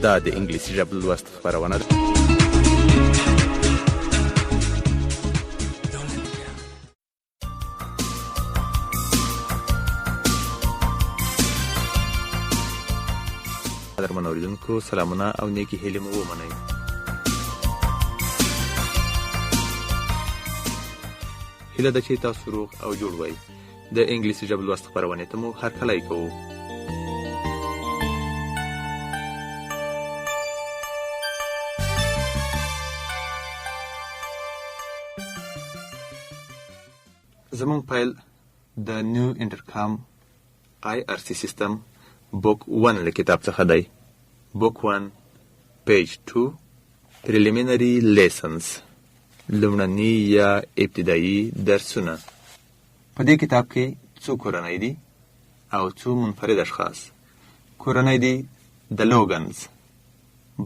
دا د انګلیسي ژبې لوست خپرونه ده. قدرمن اوریدونکو سلامونه او نیکی هیلې مو ومنئ. هیله ده چې تاسو روغ او جوړ وئ. د انګلیسي ژبې لوست خپرونې ته مو هرکلی کوو. زمونږ پیل د نیو انټرکام IRC سیستم بوک 1 له کتاب څخه دی. بوک 1 پیج 2 پریلیمینری لیسنز، لومړني یا ابتدایي درسونه. په دې کتاب کې څو کورنۍ دي او څو منفرد اشخاص. کورنۍ دي د لوګنز،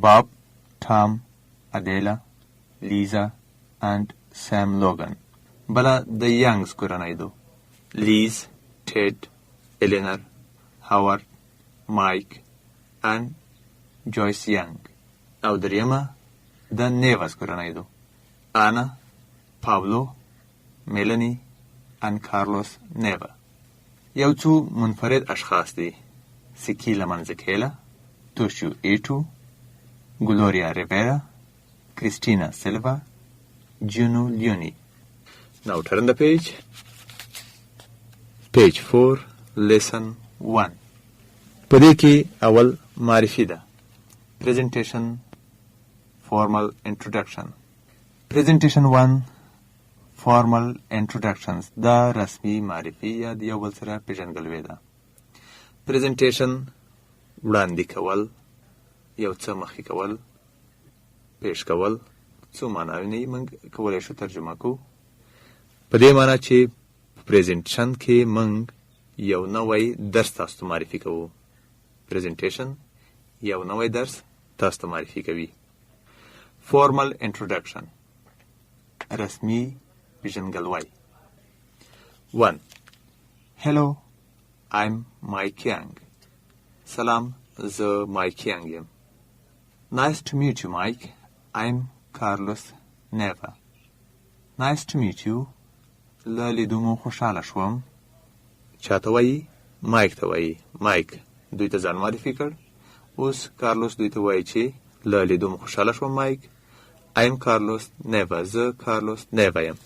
باب، ټام، اډیلا، لیزا and سام لوګن. بله د یانګز کورنۍ دو، لیز، ټیډ، الینر، هاورد، مایک and جویس یانګ. او دریمه د نیوز کورنۍ دو، آنا، پاولو، میلنی and کارلوس نیوا. یو څو منفرد اشخاص دي، سکیلا منزکیلا، توشیو ایټو، گلوریا ریویرا، کریستینا سیلوا، جونو لیونی. Now turn the page. Page 4, lesson 1. په دې کې اول معرفي ده. Presentation, formal introduction. Presentation 1, formal introductions. دا رسمي معرفي یا د یو بل سره پیژندګلوي ده. Presentation وړاندې کول، یو څه مخکې کول، پیش کول. څو معناوې موږ کولی شو ترجمه کوو. په دې معنی چې پریزنټیشن کې موږ یو نوی درس تاسو ته معرفي کوو. پریزنټیشن یو نوی درس تاسو ته معرفي کوي. فارمل انټروډکشن، رسمي پیژندګلوي. 1. Hello, I'm Mike Yang. سلام، زه مایک یانګ یم. Nice to meet you, Mike. I'm Carlos Neva. Nice to meet you. له لیدو مو خوشحاله شوم. چاته وایي؟ مایک ته وایي. مایک دوی ته ځان معرفي کړ. اوس کارلوس دوی ته وایي چې له لیدو مو خوشحاله شوم مایک. ایم کارلوس نیوا، زه کارلوس نیوا یم.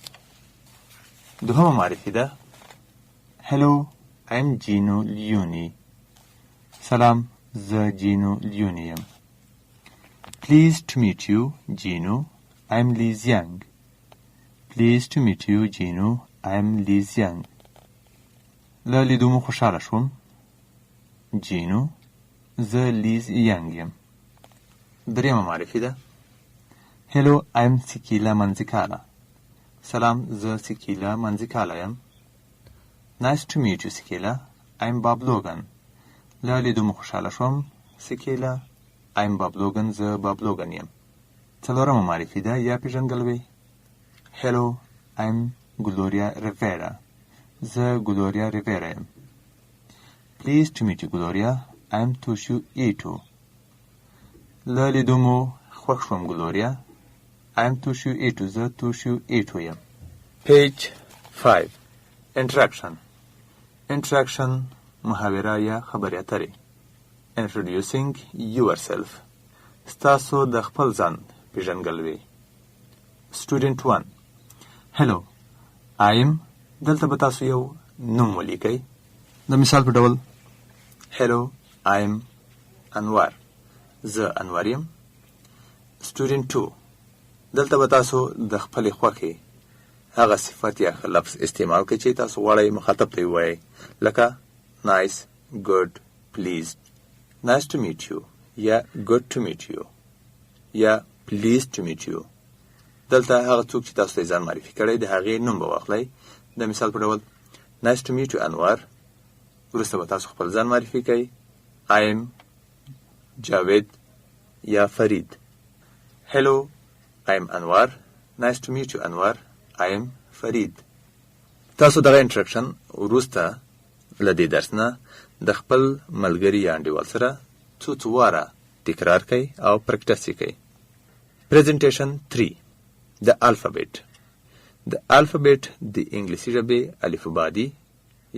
دوهمه معرفي ده. هلو، ایم جینو لیونی. سلام، زه جینو لیونی یم. Pleased to meet you, Gino. I'm Liz Young. Pleased to meet you, Gino. I'm Liz Young. له لیدو مو خوشحاله شوم. جینو، زه لیز یانګ یم. دریمه معرفي ده. Hello, I'm سکیلا منزکالا. سلام، زه سکیلا منزکالا یم. Nice to meet you, سکیلا. I'm Bob Logan. له لیدو مو خوشحاله شوم. سکیلا، I'm Bob Logan. زه باب لوګن یم. څلورمه معرفي ده یا پیژندګلوي. Hello, I'm Gloria Rivera. زه Gloria Rivera یم. Pleased to meet you, Gloria. I'm Toshio Ito. له لیدو مو خوښ شوم ګلوریا. I'm Toshio Ito. زه Toshio Ito یم. Page 5. Introduction. Introduction محاوره یا خبرې اترې. Introducing yourself. ستاسو د خپل ځان پیژندګلوي. Student 1. Hello, I'm. دلته به تاسو یو نوم ولیکئ. د مثال په ډول Hello, I'm انوار. زه انوار یم. Student 2. دلته به تاسو د خپلې خوښې هغه صفت یا لفظ استعمال کړئ چې تاسو غواړئ مخاطب ته ووایئ، لکه nice, good, pleased. Nice to meet you یا good to meet you یا pleased to meet you. دلته هغه څوک چې تاسو ته ځان معرفي کړی د هغې نوم به واخلئ. د مثال په ډول nice to meet you انوار. وروسته به تاسو خپل ځان معرفي کوئ. I am جاوید یا فرید. Hello, I am انوار. Nice to meet you انوار. I am فرید. تاسو دغه انټرکشن وروسته له دې درس نه د خپل ملګري یا انډیوال سره څو واره تکرار کوي او پریکټس کوي. Presentation 3. The alphabet. د الفابet د انګلیسي ژبې الفبا دي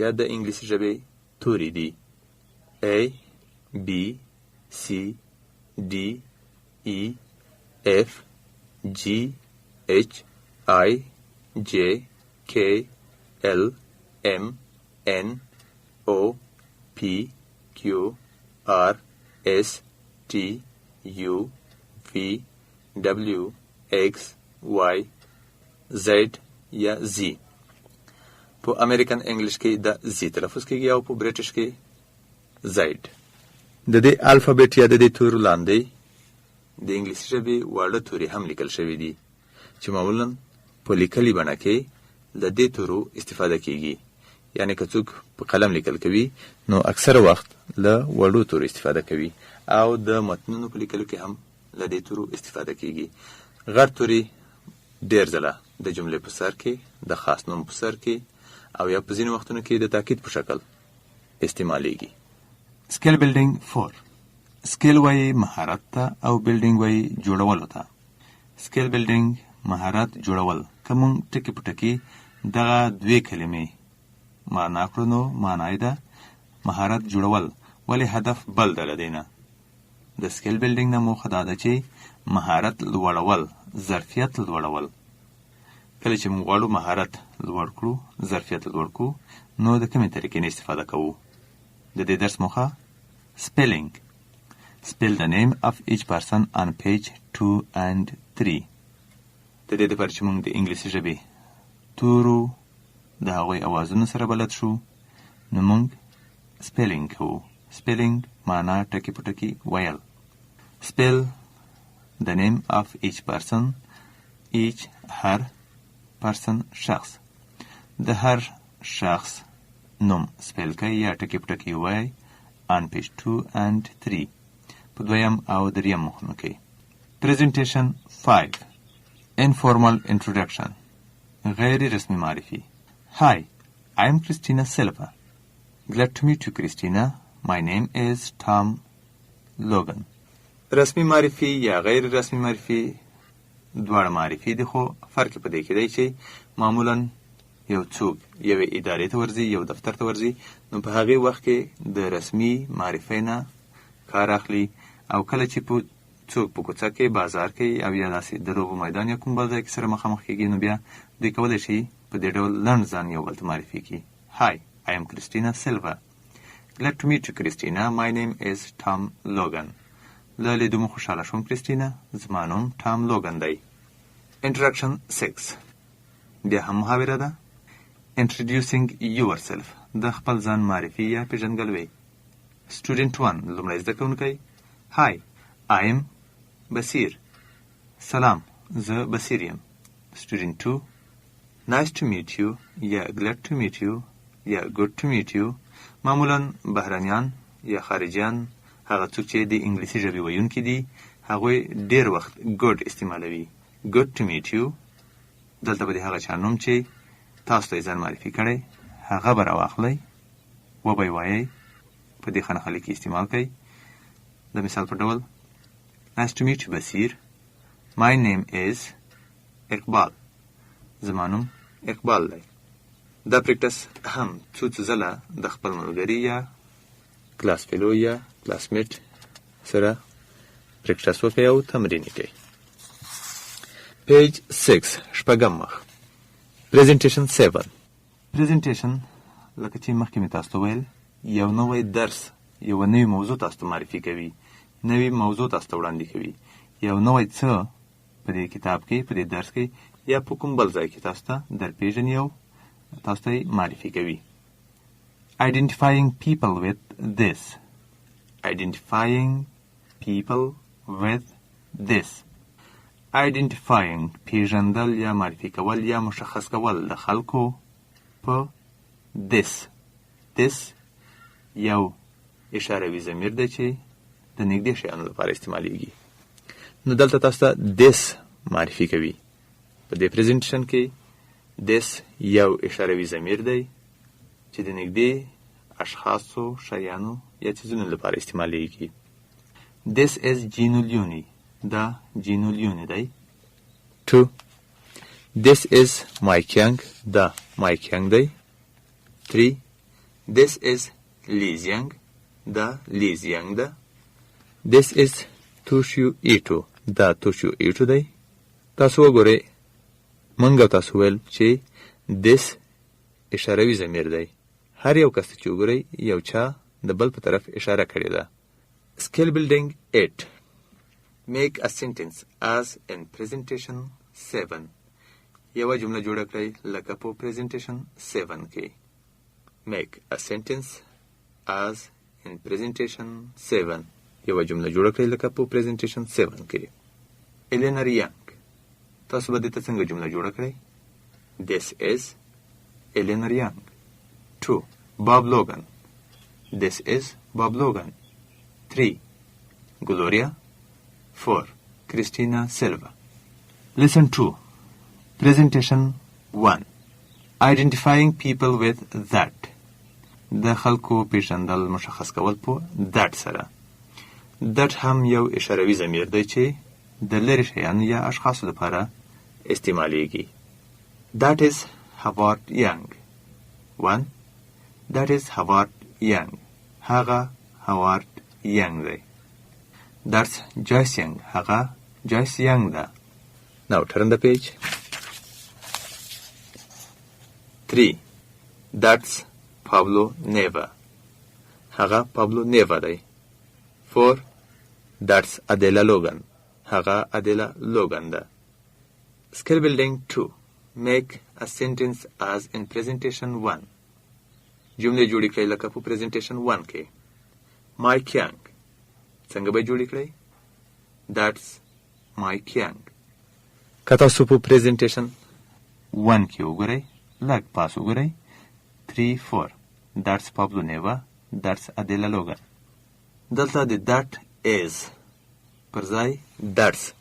یا د انګلیسي ژبې توري دي. A B C D E F G H I J K L M N O P Q R S T U V W X Y Z یا Z. په امریکن انګلیش کې د Z تلفظ کېږي او په بریټیش کې زید. د دې الفابet یا د دې تورو لاندې د انګلیسي ژبې واړه توري هم لیکل شوي دي چې معمولا په لیکلي بڼه کې له دې تورو استفاده کېږي. یعنی که څوک په قلم لیکل کوي نو اکثره وخت له وړو تورو استفاده کوي او د متنونو په لیکلو کې هم له دې تورو استفاده کېږي. غټ توري ډېر ځله د جملې په سر کې، د خاص نوم په سر کې او یا په ځینو وختونو کې د تاکید په شکل استعمالیږي. سکیل بلډینګ 4. سکیل وایي مهارت ته او بلډینګ وایي جوړولو ته. سکیل بلډینګ مهارت جوړول که مونږ ټکي په ټکي دغه دوې کلمې معنا کړو نو معنا یې ده مهارت جوړول، ولې هدف بل د له دې نه. د سکیل بلډینګ نه موخه دا ده چې مهارت لوړول، ظرفیت لوړول. کله چې موږ غواړو مهارت لوړ کړو، ظرفیت لوړ کړو، نو د کومې طریقې نه استفاده کوو؟ د دې درس موخه spelling. Spell the name of each person on page 2 and 3. د دې لپاره چې موږ د انګلیسي ژبې تورو د هغوی اوازونو سره بلد شو نو موږ spelling کوو. spelling معنا ټکي په ټکي ویل. spell the name of each person. each هر person شخص. د هر شخص نوم سپیل کوي یا ټکي په ټکي وایي on page 2 and 3 په دویم او دریم مخونو کې. Presentation 5. Informal introduction. غیر رسمي معرفي. Hi, I am Christina Silva. Glad to meet you, Christina. My name is Tom Logan. رسمي معرفي یا غیر رسمي معرفي دواړه معرفي دي، خو فرق په دې کې دی چې معمولاً یو څوک یوې ادارې ته ورځي، یو دفتر ته ورځي، نو په هغې وخت کې د رسمي معرفۍ نه کار اخلي. او کله چې څوک په کوڅه کې، بازار کې او یا داسې د لوبو میدان یا کوم بل ځای کې سره مخامخ کېږي نو بیا دوی کولی شي په دې ډول لنډ ځان یو بل ته معرفي کړي. Hi, I am Christina Silva. Glad to meet you, Christina. My name is Tom Logan. له لیدو مو خوشحاله شوم کریستینا، زما نوم ټام لوګن دی. Introduction 6. بیا هم محاوره ده. Introducing yourself. د خپل ځان معرفي یا پیژندګلوي. Student 1. لومړی زده کوونکی. Hi, I am بصیر. سلام، زه بصیر یم. Student 2. Nice to meet you یا glad to meet you یا good to meet you. معمولاً بهرنیان یا خارجیان، هغه څوک چې د انګلیسي ژبې ویونکي دي، هغوی ډېر وخت good استعمالوي. good to meet you. دلته به د هغه چا نوم چې تاسو ته یې ځان معرفي کړی هغه به راواخلئ، وبه یې وایئ، په دې خانقالي کې استعمال کوئ. د مثال په ډول Nice to meet you, بصیر. My name is اقبال. زما نوم اقبال دی. دا پریکټس هم څو ځله د خپل ملګري یا کلاس فیلو یا کلاسمیټ سره پریکټس وکړئ او تمرین یې کړئ. Page 6. شپږم مخ. Presentation 7. Presentation لکه چې مخکې مې تاسو ته ویل یو نوی درس، یوه نوې موضوع تاسو ته معرفي کوي، نوې موضوع تاسو ته وړاندې کوي، یو نوی څه په دې کتاب کې، په دې درس کې یا په کوم بل ځای کې تاسو ته درپېژني او تاسو ته معرفي کوي. Identifying people with this. Identifying people with this. Identifying پیژندل یا معرفي کول یا مشخص کول د خلکو په this. this یو اشاروي ضمیر دی چې د نږدې شیانو لپاره استعمالیږي. نو دلته تاسو ته this معرفي کوي. په دې پریزنټیشن کې this یو اشاروي ضمیر دی چې د نږدې اشخاصو، شیانو یا څیزونو لپاره استعمالیږي. This is جینولیونی. دا جینولیونی دی. 2. This is مایکیانگ. دا مایکیانگ دی. 3. This is لیزیانگ. دا لیزیانگ ده. This is توشیو ایټو. دا توشیو ایټو دی. تاسو وګورئ منګ او تاسو ویل چې this اشاروي ضمیر دی. هر یو کس چې وګورئ یو چا د بل په طرف اشاره کړې ده. Skill building 8. Make a sentence as in presentation 7. یو جمله جوړه کړئ لکه په presentation 7 کې. Make a sentence as in presentation 7. یو جمله جوړه کړئ لکه په presentation 7 کې. Eleanor Young. تاسو به دته څنګه جمله جوړه کړئ؟ This is Eleanor Young. 2. Bob Logan. This is Bob Logan. 3. Gloria. 4. Christina Silva. Listen to presentation 1. Identifying people with that. د خلکو پیژندل مشخص کول په that سره. that هم یو اشاروي ضمیر دی چې د لرې شیانو یا اشخاصو لپاره استعمالیږي. That is Howard Young. 1. That is Howard Young. هغه Howard Young دی. That's Joyce Young. هغه Joyce Young ده. Now turn the page. 3. That's Pablo Neva. هغه Pablo Neva دی. 4. That's Adela Logan. هغه Adela Logan ده. Skill building 2. Make a sentence as in presentation 1. جمله جوړی کړئ لکه په presentation 1 کې. Mike Young. څنګه به جوړی کړئ؟ That's Mike Young. که تاسو په presentation 1 کې وګورئ لږ پاس وګورئ. 3, 4. That's Pablo Neva. That's Adela Logan. دلته د that is پر ځای that's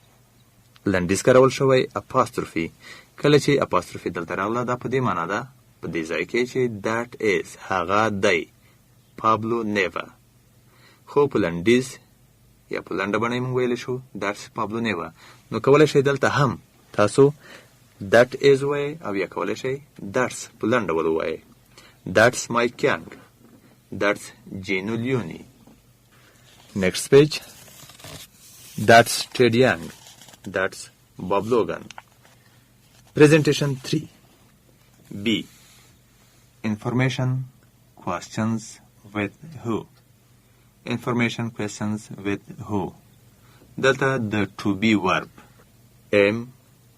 لنډیز کارول شوی apostrophe. کله چې apostrophe دلته راغله دا په دې معنا ده په دې ځای کې چې that is هغه دی Pablo Neva. خو په لنډیز یا په لنډه بڼه موږ ویلی شو that's Pablo Neva. نو کولی شئ دلته هم تاسو that is وایئ او یا کولی شئ that's په لنډه ول ووایئ. That's Mike Young. That's Gino Leone. Next page. That's Ted Young. That's Bob Logan. Presentation 3. B. Information questions with who. Information questions with who. Delta the to be verb. am,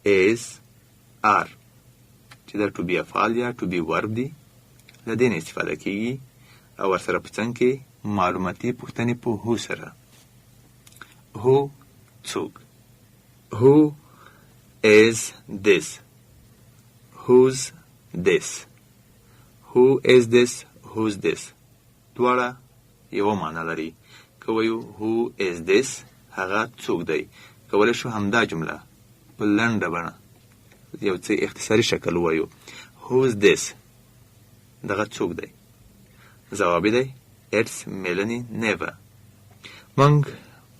is, are. چې دا to be افعال یا to be verb دی. لدین استفاده کیږي او ورسره په څنګ کې معلوماتي پوښتنې په هو سره. Who څوک. Who is this? Who's this? Who is this? Who's this? دواړه یوه معنا لري. که وایو who is this هغه څوک دی. کولی شو همدا جمله په لنډه بڼه یو څه اختصاري شکل وایو. Who's this؟ دغه څوک دی. ځواب دی It's Melanie Neva. موږ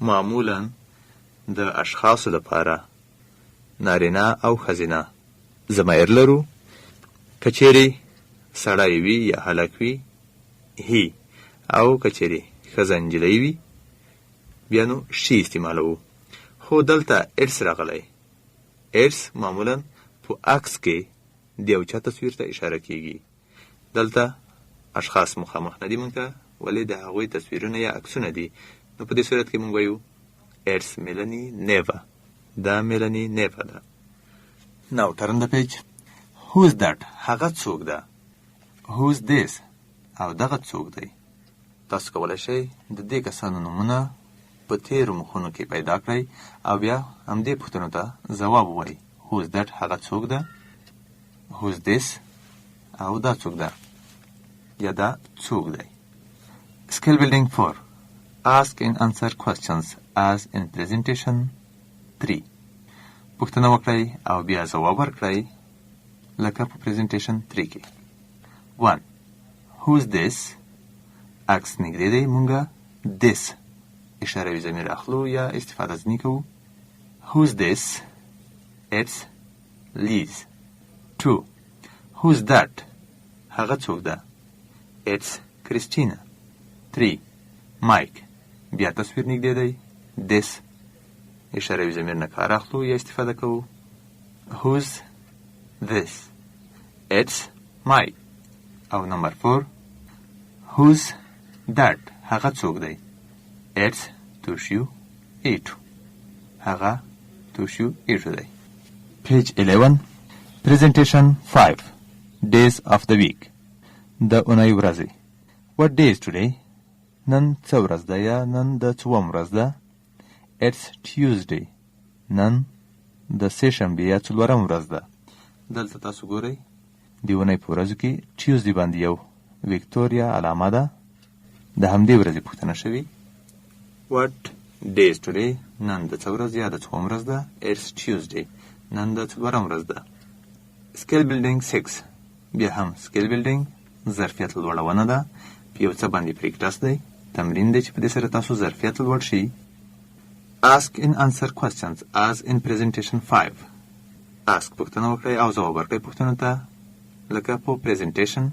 معمولا د اشخاصو لپاره نارینه او ښځینه ضمایر لرو. که چیرې سړی وي یا هلک وي هی او که چیرې ښځه نجلۍ وي بیا نو شي استعمالوو. خو دلته ایډس راغلی. ایډس معمولا په عکس کې د یو چا تصویر ته اشاره کیږي. دلته اشخاص مخامخ نه دي موږ ته ولې د هغوی تصویرونه یا عکسونه دي. نو په دې صورت کې موږ وایو It's Melanie Neva. دا Melanie Neva ده. Now turn the page. Who's that? هغه څوک ده. Who's this? او دغه څوک دی. تاسو کولی شئ د دې کسانو نومونه په تیرو مخونو کې پیدا کړئ او بیا همدې پوښتنو ته ځواب ووایئ. Who's that? هغه څوک ده. Who's this? او دا څوک ده یا دا څوک دی. Skill building 4. Ask and answer questions as in presentation 3. پوښتنه وکړئ او بیا ځواب ورکړئ لکه په presentation 3 کې. 1. Who's this? عکس نږدې دی مونږه this اشاروي ضمیر اخلو یا استفاده ځنې کوو. Who's this? It's Liz. 2. Who's that? هغه څوک ده؟ It's Christina. 3. Mike. بیا تصویر نږدې دی. This اشاروي ضمیر نه کار اخلو یا استفاده کوو. Who's this? It's Mike. او نمبر 4. Who's that? هغه څوک دی؟ It's Tushu Itu. هغه Tushu Itu دی. Page 11. Presentation 5. Days of the week. د اونۍ ورځې. What day is today? نن څه ورځ ده یا نن د څوم ورځ ده؟ It's Tuesday. نن د سه شنبې یا څلورم ورځ ده. دلته تاسو ګورئ د اونۍ په ورځو کې Tuesday باندې یو ویکتوریا علامه ده. د همدې ورځې پوښتنه شوې. What day is today? نن د څه ورځ یا د څوم ورځ ده؟ It's Tuesday. نن د څلورم ورځ ده. Skill building 6. بیا هم skill building ظرفیت لوړونه ده. په یو څه باندې پریکټس دی. تمرین دی چې په دې سره تاسو ظرفیت لوړ شي. Ask and answer questions as in presentation 5. Ask پوښتنه وکړئ او ځواب ورکړئ پوښتنو ته لکه په presentation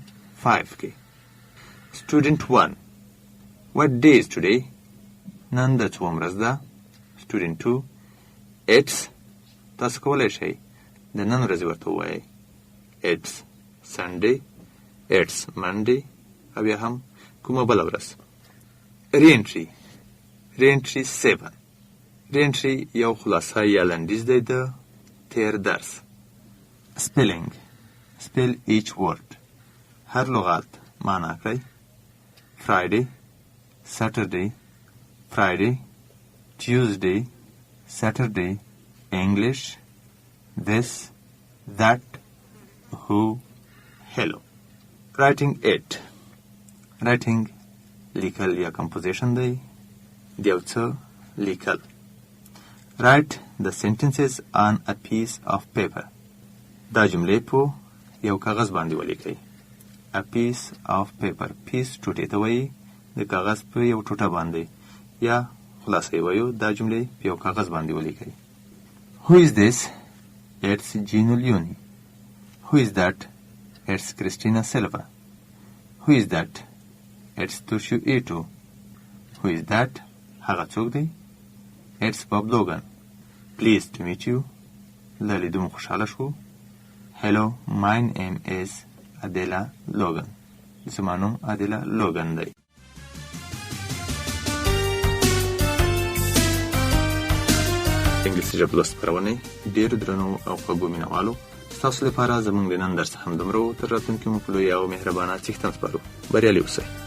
5 کې. Student 1. What day is today? نن د څوم ورځ ده؟ Student 2. It's تاسو کولی شئ د نن ورځې ورته ووایئ. It's Sunday. It's Monday. او یا هم کومه بله ورځ. Reentry. Reentry 7. Reentry یو خلاصه یا لنډیز دی د تیر درس. Spelling. Spell each word. هر لغات معنا کړئ. Friday, Saturday, Friday, Tuesday, Saturday, English, this, that, who, hello. Writing 8. Writing لیکل یا composition دی. د یو څه لیکل. Write the sentences on a piece of paper. دا جملې په یو کاغذ باندې ولیکئ. A piece of paper. piece ټوټې ته وایي د کاغذ په یو ټوټه باندې یا خلاصه یې وایو دا جملې په یو کاغذ باندې ولیکئ. Who is this? It's Gino Leone. Who is that? It's Christina Silva. Who is that? It's Tushu Itu. Who is that? هغه څوک دی؟ It's Bob Logan. Pleased to meet you. له لیدو مو خوشحاله شو. Hello, my name is Adela Logan. زما نوم Adela Logan دی. انګلیسي ژبه لوست خپرونې ډېرو درنو او خوږو مینهوالو ستاسو لپاره زموږ د نن درس همدومره و. تر راتلونکي مو په لوی او مهربانه څښتن سپارو. بریالي اوسئ.